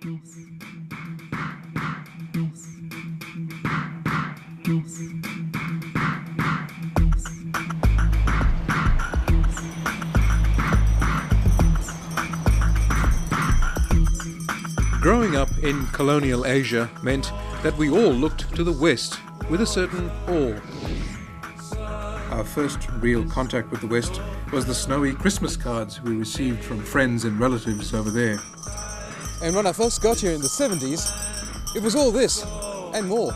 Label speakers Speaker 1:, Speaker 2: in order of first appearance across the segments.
Speaker 1: Growing up in colonial Asia meant that we all looked to the West with a certain awe. Our first real contact with the West was the snowy Christmas cards we received from friends and relatives over there.
Speaker 2: And when I first got here in the 70s, it was all this and more.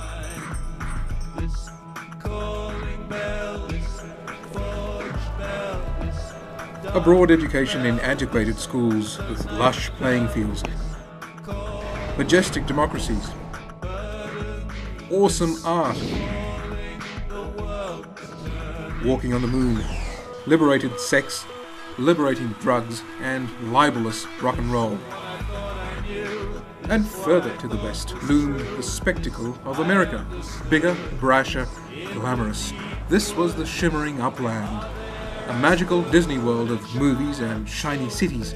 Speaker 1: A broad education in antiquated schools with lush playing fields, majestic democracies, awesome art, walking on the moon, liberated sex, liberating drugs, and libelous rock and roll. And further to the west loomed the spectacle of America, bigger, brasher, glamorous. This was the shimmering upland, a magical Disney world of movies and shiny cities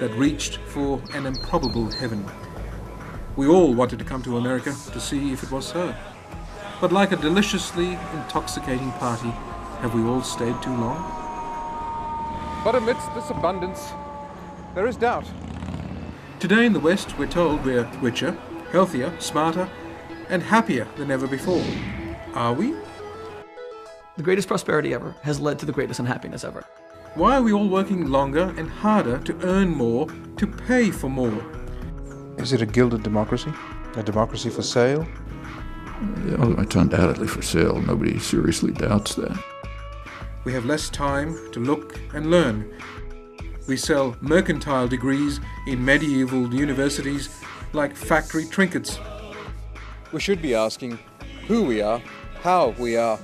Speaker 1: that reached for an improbable heaven. We all wanted to come to America to see if it was so. But like a deliciously intoxicating party, have we all stayed too long?
Speaker 2: But amidst this abundance, there is doubt.
Speaker 1: Today in the West, we're told we're richer, healthier, smarter, and happier than ever before. Are we?
Speaker 3: The greatest prosperity ever has led to the greatest unhappiness ever.
Speaker 1: Why are we all working longer and harder to earn more, to pay for more? Is it a gilded democracy? A democracy for sale?
Speaker 4: It's undoubtedly for sale. Nobody seriously doubts that.
Speaker 1: We have less time to look and learn. We sell mercantile degrees in medieval universities like factory trinkets.
Speaker 2: We should be asking who we are, how we are,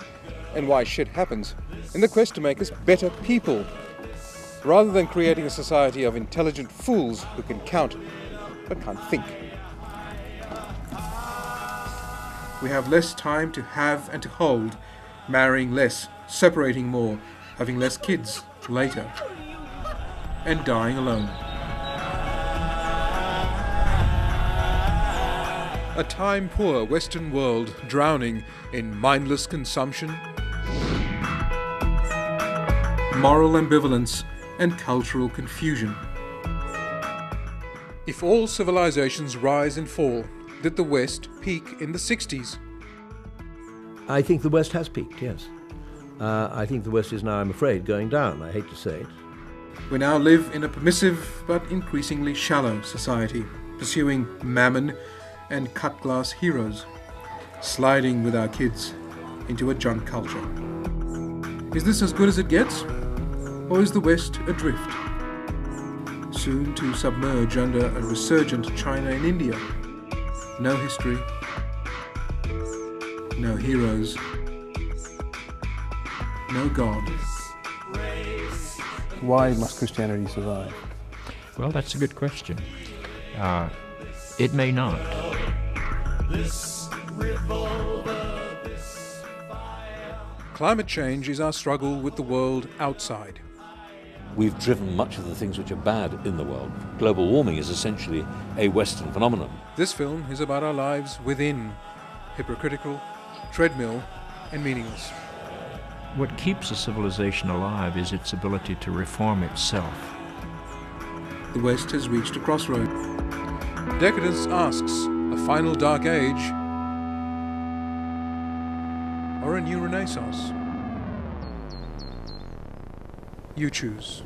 Speaker 2: and why shit happens, in the quest to make us better people, rather than creating a society of intelligent fools who can count but can't think.
Speaker 1: We have less time to have and to hold, marrying less, separating more, having less kids later, and dying alone. A time-poor Western world drowning in mindless consumption, moral ambivalence, and cultural confusion. If all civilizations rise and fall, did the West peak in the 60s?
Speaker 5: I think the West has peaked, yes. I think the West is now, I'm afraid, going down. I hate to say it.
Speaker 1: We now live in a permissive but increasingly shallow society, pursuing mammon and cut-glass heroes, sliding with our kids into a junk culture. Is this as good as it gets? Or is the West adrift, soon to submerge under a resurgent China and India? No history, no heroes, no God.
Speaker 6: Why must Christianity survive?
Speaker 7: Well, that's a good question. It may not.
Speaker 1: Climate change is our struggle with the world outside.
Speaker 8: We've driven much of the things which are bad in the world. Global warming is essentially a Western phenomenon.
Speaker 1: This film is about our lives within, hypocritical, treadmill, and meaningless.
Speaker 7: What keeps a civilization alive is its ability to reform itself.
Speaker 1: The West has reached a crossroad. Decadence asks, a final dark age or a new renaissance? You choose.